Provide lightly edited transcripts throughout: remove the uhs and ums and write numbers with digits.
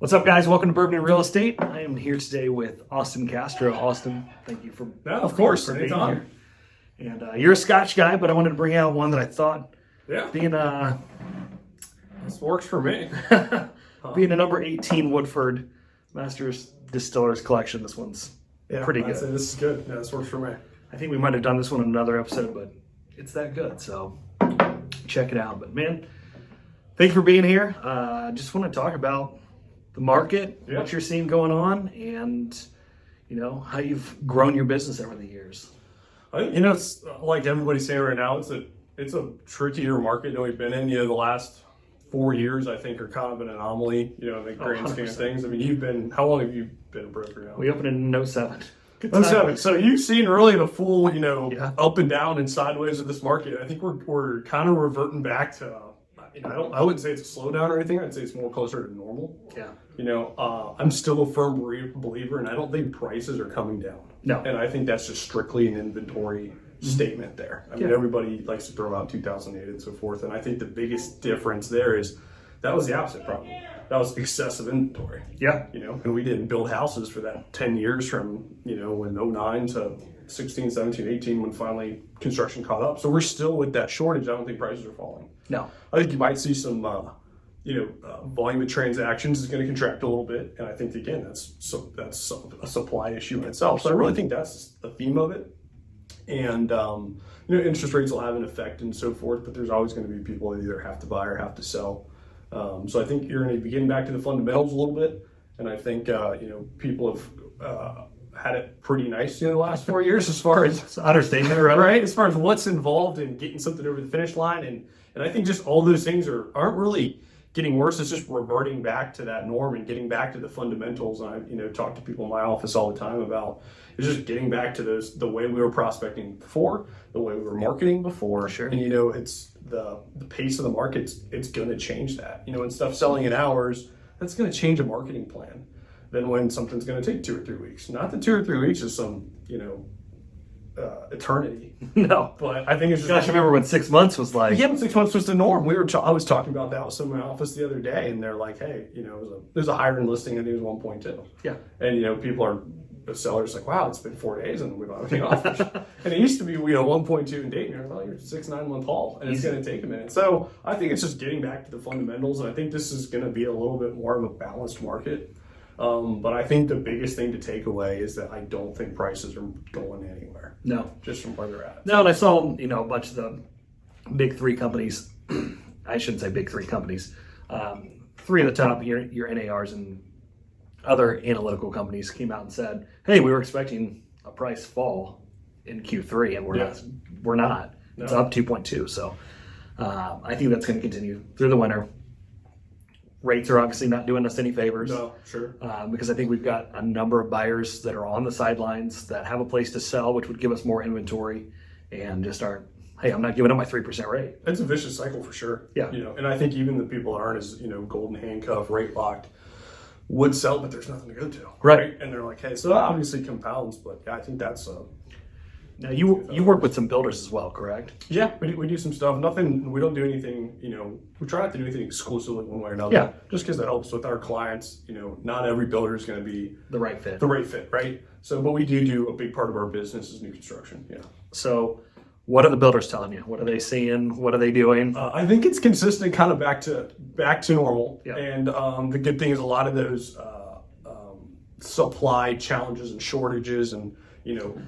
What's up, guys? Welcome to Bourbon and Real Estate. I am here today with Austin Castro. Austin, thank you for of course for being here. And you're a Scotch guy, but I wanted to bring out one that I thought, being this works for me. being a number 18 Woodford Masters Distillers Collection. This one's pretty good. I'd say this is good. Yeah, this works for me. I think we might have done this one in another episode, but it's that good. So check it out. But man, thank you for being here. Just want to talk about the market, what you're seeing going on, and how you've grown your business over the years. It's like everybody's saying right now, it's a trickier market than we've been in. The last 4 years I think are kind of an anomaly, in the grand scheme of things. I mean, how long have you been a broker now? We opened in 07. 07. So you've seen really the full, up and down and sideways of this market. I think we're kind of reverting back to I wouldn't say it's a slowdown or anything. I'd say it's more closer to normal. Yeah. I'm still a firm believer, and I don't think prices are coming down. No. And I think that's just strictly an inventory statement there. I mean, everybody likes to throw out 2008 and so forth, and I think the biggest difference there is that was the opposite problem. That was excessive inventory. Yeah. And we didn't build houses for that 10 years from, when 09 to 16, 17, 18, when finally construction caught up. So we're still with that shortage. I don't think prices are falling. No. I think you might see some, volume of transactions is going to contract a little bit. And I think, again, that's a supply issue in itself. So I really think that's the theme of it. And, interest rates will have an effect and so forth, but there's always going to be people that either have to buy or have to sell. So I think you're going to be getting back to the fundamentals a little bit. And I think, people have had it pretty nice the last 4 years as far as understatement, right? As far as what's involved in getting something over the finish line. And I think just all those things aren't really getting worse. It's just reverting back to that norm and getting back to the fundamentals. And I, talk to people in my office all the time about it's just getting back to the way we were prospecting before, the way we were marketing before. Sure. And, it's the pace of the market. It's going to change that, and stuff selling in hours, that's going to change a marketing plan than when something's going to take 2 or 3 weeks. Not that 2 or 3 weeks is some, eternity. No. But I think it's just... Gosh, I remember when 6 months was like... Yeah, 6 months was the norm. I was talking about that with someone in my office the other day, and they're like, hey, there's a higher end listing, I think it was 1.2. Yeah. And, the seller's like, wow, it's been 4 days and we don't have any offers. And it used to be, 1.2 in Dayton. You're like, you're 6-9 month haul, and it's going to take a minute. So I think it's just getting back to the fundamentals, and I think this is going to be a little bit more of a balanced market. But I think the biggest thing to take away is that I don't think prices are going anywhere. No. Just from where they're at. No, and I saw, a bunch of the big three companies. I shouldn't say big three companies. Three of the top, your NARs and other analytical companies came out and said, hey, we were expecting a price fall in Q3, and we're not. No. It's up 2.2. So I think that's going to continue through the winter. Rates are obviously not doing us any favors. No, sure. Because I think we've got a number of buyers that are on the sidelines that have a place to sell, which would give us more inventory, and just aren't, hey, I'm not giving up my 3% rate. It's a vicious cycle for sure. Yeah. And I think even the people that aren't as, golden handcuff, rate locked, would sell, but there's nothing to go to. Right. And they're like, hey, so that obviously compounds, but I think that's now you work with some builders as well, correct? Yeah, we do some stuff. We don't do anything, we try not to do anything exclusively one way or another. Yeah. Just because that helps with our clients. Not every builder is going to be the right fit. Right? So, but we do a big part of our business is new construction. Yeah. So what are the builders telling you? What are they seeing? What are they doing? I think it's consistent, kind of back to normal. Yeah. And the good thing is a lot of those supply challenges and shortages and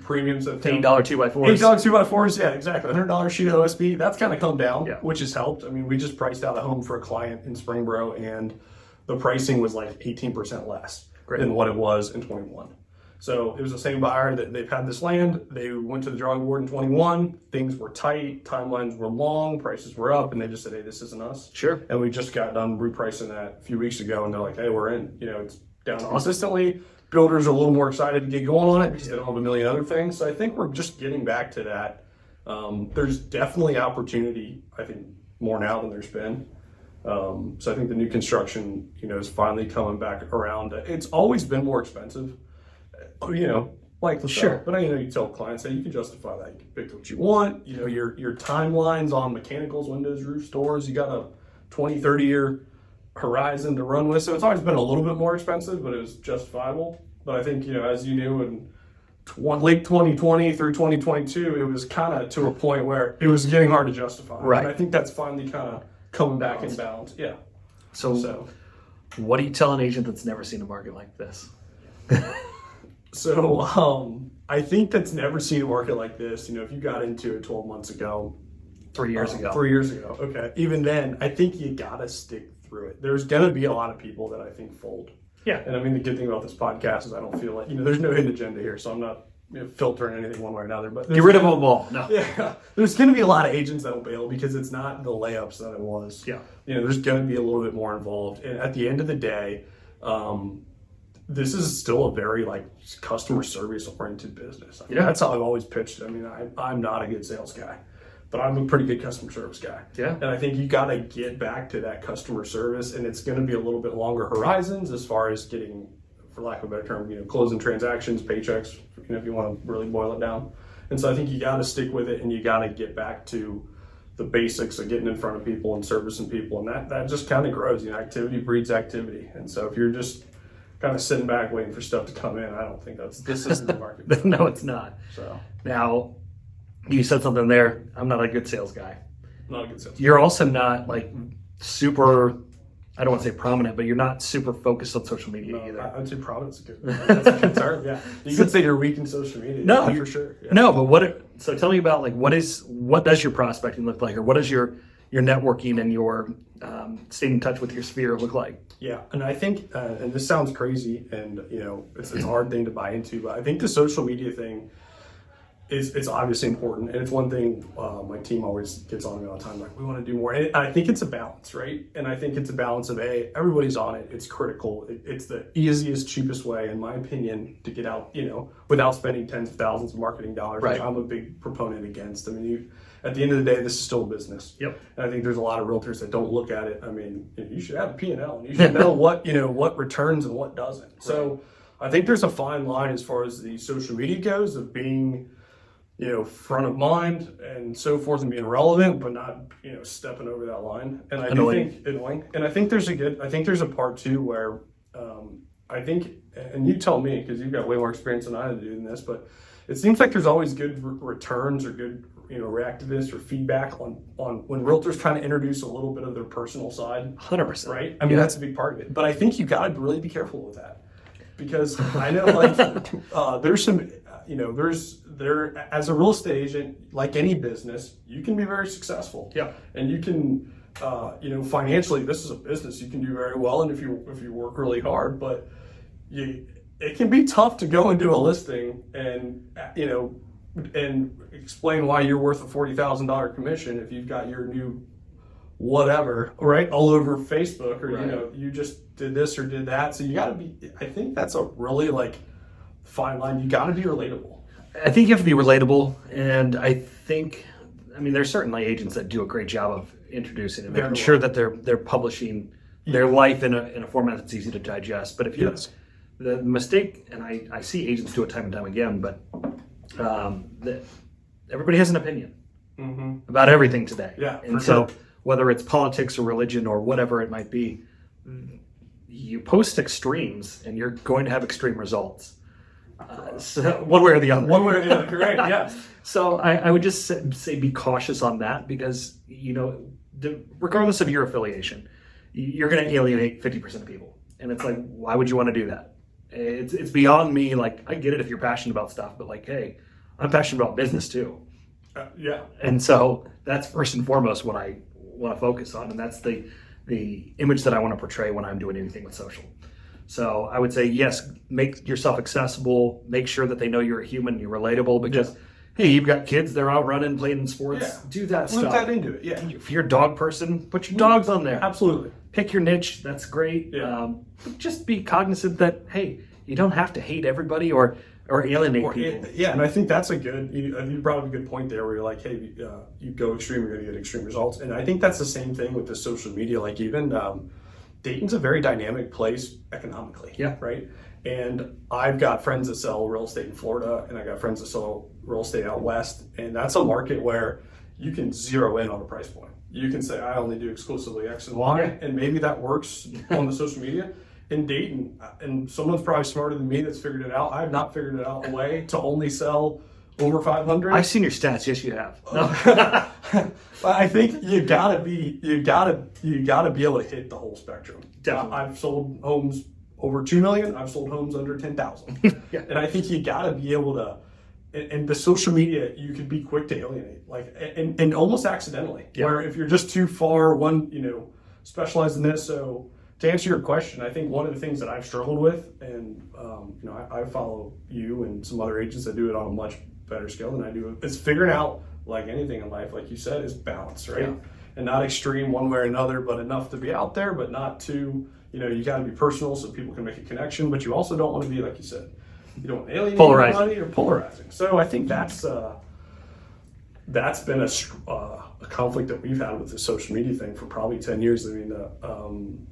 premiums of $8 2x4s. $8 2x4s, yeah, exactly. $100 sheet of OSB, that's kind of come down, which has helped. I mean, we just priced out a home for a client in Springboro, and the pricing was like 18% less than what it was in 21. So it was the same buyer that they've had this land. They went to the drawing board in 21. Things were tight, timelines were long, prices were up, and they just said, hey, this isn't us. Sure. And we just got done repricing that a few weeks ago, and they're like, hey, we're in. It's down consistently. Builders are a little more excited to get going on it because they don't have a million other things. So I think we're just getting back to that. There's definitely opportunity, I think, more now than there's been. So I think the new construction, is finally coming back around. It's always been more expensive, Sure. But you tell clients, hey, you can justify that. You can pick what you want. Your timelines on mechanicals, windows, roofs, doors. You got a 20, 30 year horizon to run with. So it's always been a little bit more expensive, but it was justifiable. But I think, as you knew, in late 2020 through 2022, it was kind of to a point where it was getting hard to justify. Right. And I think that's finally kind of coming back in balance. Yeah. So what do you tell an agent that's never seen a market like this? So I think that's never seen a market like this. If you got into it 12 months ago, 3 years ago. 3 years ago. Okay. Even then, I think you got to stick through it. There's going to be a lot of people that I think fold. Yeah. And I mean, the good thing about this podcast is I don't feel like, there's no hidden agenda here. So I'm not filtering anything one way or another. But Get rid of them all. No. Yeah. There's going to be a lot of agents that will bail because it's not the layups that it was. Yeah. There's going to be a little bit more involved. And at the end of the day, this is still a very customer service oriented business. That's how I've always pitched it. I'm not a good sales guy, but I'm a pretty good customer service guy. Yeah. And I think you got to get back to that customer service, and it's going to be a little bit longer horizons as far as getting, for lack of a better term, closing transactions, paychecks, if you want to really boil it down. And so I think you got to stick with it, and you got to get back to the basics of getting in front of people and servicing people. And that just kind of grows. Activity breeds activity. And so if you're just kind of sitting back waiting for stuff to come in, I don't think this isn't the market. No, it's not. So now, you said something there. I'm not a good sales guy. not a good sales. You're also not super, I don't want to say prominent, but you're not super focused on social media either. I'd say prominence is good. That's a good term. Yeah, you could say you're weak in social media. No, yeah, for sure. Yeah. No, but so tell me about what does your prospecting look like, or what does your networking and your staying in touch with your sphere look like? Yeah, and I think, and this sounds crazy, and it's a hard thing to buy into, but I think the social media thing it's obviously important, and it's one thing my team always gets on me all the time, we want to do more. And I think it's a balance, right? And I think it's a balance of everybody's on it. It's critical. It's the easiest, cheapest way, in my opinion, to get out, without spending tens of thousands of marketing dollars, right. Which I'm a big proponent against. At the end of the day, this is still a business. Yep. And I think there's a lot of realtors that don't look at it. You should have a P&L, and you should know what returns and what doesn't. Right. So I think there's a fine line as far as the social media goes of being, front of mind and so forth and being relevant, but not, stepping over that line. And I do think annoying. And I think there's a part too where I think, and you tell me, because you've got way more experience than I do in this, but it seems like there's always good returns or good, reactiveness or feedback on when realtors trying to introduce a little bit of their personal side. 100%. Right? That's a big part of it. But I think you got to really be careful with that, because I know there's some, there as a real estate agent, like any business, you can be very successful. Yeah. And you can, financially, this is a business, you can do very well, and if you work really hard, but it can be tough to go into a listing and and explain why you're worth a $40,000 commission if you've got your new whatever right all over Facebook, or right. You just did this or did that. So you got to be. I think that's a really fine line. You got to be relatable. I think you have to be relatable, and I think, there's certainly agents that do a great job of introducing and making sure that they're publishing their life in a format that's easy to digest. But if you the mistake, and I see agents do it time and time again, but everybody has an opinion about everything today. Yeah, and so whether it's politics or religion or whatever it might be, you post extremes and you're going to have extreme results. So one way or the other. One way or the other, right? Yeah. So I would just say be cautious on that, because regardless of your affiliation, you're going to alienate 50% of people, and it's why would you want to do that? It's beyond me. I get it if you're passionate about stuff, but hey, I'm passionate about business too. Yeah. And so that's first and foremost what I want to focus on, and that's the image that I want to portray when I'm doing anything with social. So I would say, yes, make yourself accessible, make sure that they know you're a human, you're relatable, because hey, you've got kids, they're out running, playing in sports, do that stuff. Look that into it, yeah. If you're a dog person, put your dogs on there. Absolutely. Pick your niche, that's great. Yeah. But just be cognizant that, hey, you don't have to hate everybody or alienate people. And I think that's you brought up a good point there, where you're hey, you go extreme, you're going to get extreme results. And I think that's the same thing with the social media. Even Dayton's a very dynamic place economically. Yeah. Right. And I've got friends that sell real estate in Florida, and I got friends that sell real estate out west. And that's a market where you can zero in on a price point. you can say, I only do exclusively X and Y, Yeah. and maybe that works on the social media. In Dayton, and someone's probably smarter than me that's figured it out. I have not figured it out a way to only sell over 500. I've seen your stats. Yes, you have. No. But I think you gotta be able to hit the whole spectrum. Definitely. I've sold homes over 2 million. I've sold homes under 10,000. Yeah. And I think you gotta be able to. And the social media, you could be quick to alienate, like, and almost accidentally. Yeah. Where if you're just too far, specialized in this. So to answer your question, I think one of the things that I've struggled with, and I follow you and some other agents that do it on a much better scale than I do, is figuring out, like anything in life, like you said, is balance, right? Yeah. And not extreme one way or another, but enough to be out there, but not too, you got to be personal so people can make a connection, but you also don't want to be, like you said, you don't want to alienate anybody or polarizing. So I think that's been a conflict that we've had with the social media thing for probably 10 years. I mean,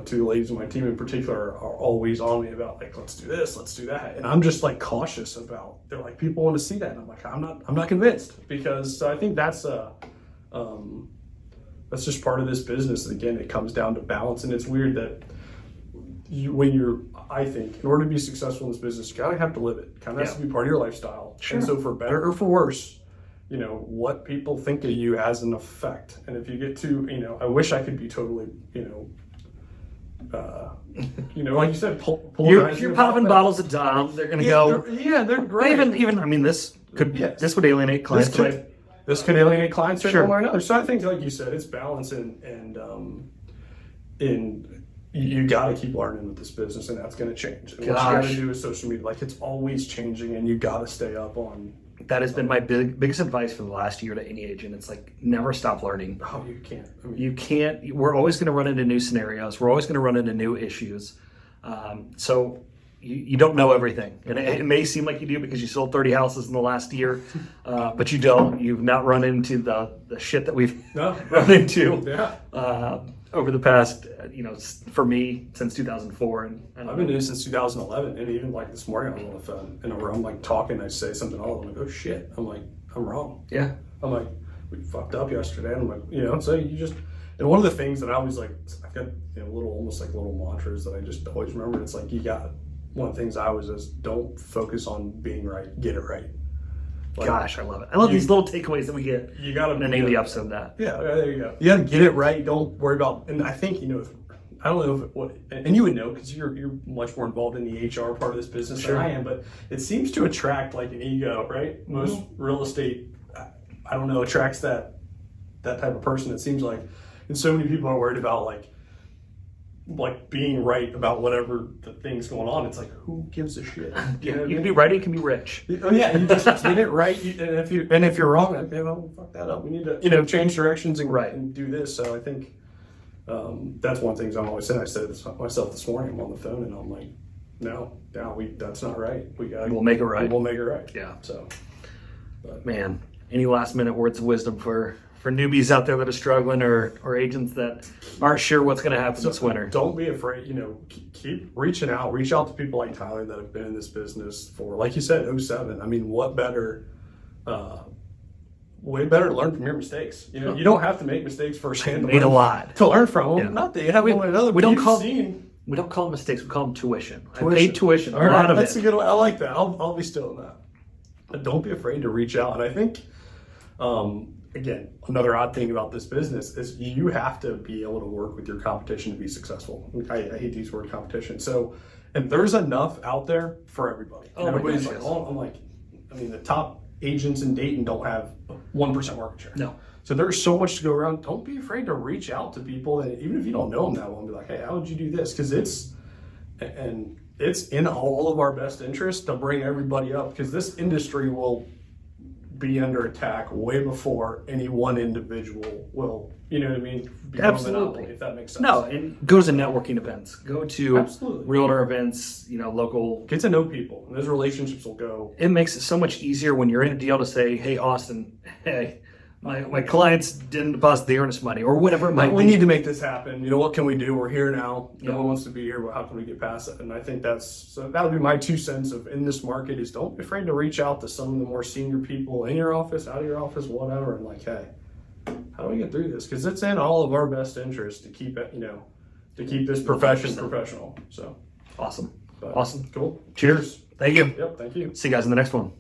two ladies on my team in particular are always on me about, like, let's do this, let's do that, and I'm just like cautious about. They're like, people want to see that, and I'm like, I'm not convinced, because I think that's just part of this business. And again, it comes down to balance, and it's weird that I think in order to be successful in this business, you gotta have to live it. It kind of has to be part of your lifestyle. Sure. And so for better or for worse, what people think of you has an effect. And if you get to, I wish I could be totally, like you said, You're popping bottles of Dom. They're going to go. They're great. Even I mean, this would alienate clients. This could alienate clients Sure. one way or another. So I think, like you said, it's balance, and you got to keep learning with this business, and that's going to change. And what you got to do with social media, like, it's always changing, and you got to stay up on. That has been my biggest advice for the last year to any agent. It's like, never stop learning. Oh, you can't. I mean, You can't. We're always going to run into new scenarios. We're always going to run into new issues. So you don't know everything, and it may seem like you do because you sold 30 houses in the last year, but you don't. You've not run into the shit that we've run into. Yeah. Over the past, for me, since 2004. And I've been doing this since 2011, and even like this morning I was on the phone, and I'm like talking, I say something, I'm like, oh shit, I'm like, I'm wrong. Yeah. I'm like, we fucked up yesterday, and I'm like, so you just, and one of the things that I always like, I've got almost like little mantras that I just always remember. It's like, one of the things I always is, don't focus on being right, get it right. Like, gosh, I love it. I love these little takeaways that we get. You got to name the episode that. Yeah, there you go. You got to get it right. Don't worry about. And I think I don't know and you would know because you're much more involved in the HR part of this business than I am. But it seems to attract like an ego, right? Most real estate, I don't know, attracts that type of person. It seems like, and so many people are worried about like being right about whatever the thing's going on. It's like, who gives a shit? You can be right, you can be rich. Oh yeah, you just get it right. And if you're wrong, okay, well, fuck that up. We need to change directions and do this. So I think that's one thing I'm always saying. I said this myself this morning. I'm on the phone and I'm like, no, that's not right. We'll make it right. We'll make it right. Yeah. So, man, any last minute words of wisdom for newbies out there that are struggling or agents that aren't sure what's going to happen this winter? Don't be afraid. Keep reaching out. Reach out to people like Tyler that have been in this business for, like you said, 07. I mean, what better? Way better to learn from your mistakes. You don't have to make mistakes firsthand. Made a lot to learn from them. Yeah. Not that you have one another. We don't call them mistakes. We call them tuition. I paid tuition. A lot of it. That's a good one. I like that. I'll be still in that. But don't be afraid to reach out. And I think, again, another odd thing about this business is you have to be able to work with your competition to be successful. I hate to use the word competition. So, and there's enough out there for everybody. Oh, everybody's my like, goodness. I'm like, I mean, the top agents in Dayton don't have 1% market share. No. So there's so much to go around. Don't be afraid to reach out to people, and even if you don't know them that well, be like, hey, how would you do this? Because it's in all of our best interest to bring everybody up, because this industry will be under attack way before any one individual will, you know what I mean? Absolutely. If that makes sense. No, and go to networking events. Go to Absolutely. realtor events, local. Get to know people, and those relationships will go. It makes it so much easier when you're in a deal to say, hey, Austin, hey, my clients didn't deposit the earnest money or whatever it might We be. need to make this happen. What can we do? We're here now. Yeah. No one wants to be here, but how can we get past it? And I think that'll be my 2 cents of in this market is don't be afraid to reach out to some of the more senior people in your office, out of your office, whatever, and like, hey, how do we get through this? Because it's in all of our best interest to keep it, to keep this profession 100%. professional. So Awesome. but, Awesome. cool. Cheers. Thank you. Yep. Thank you. See you guys in the next one.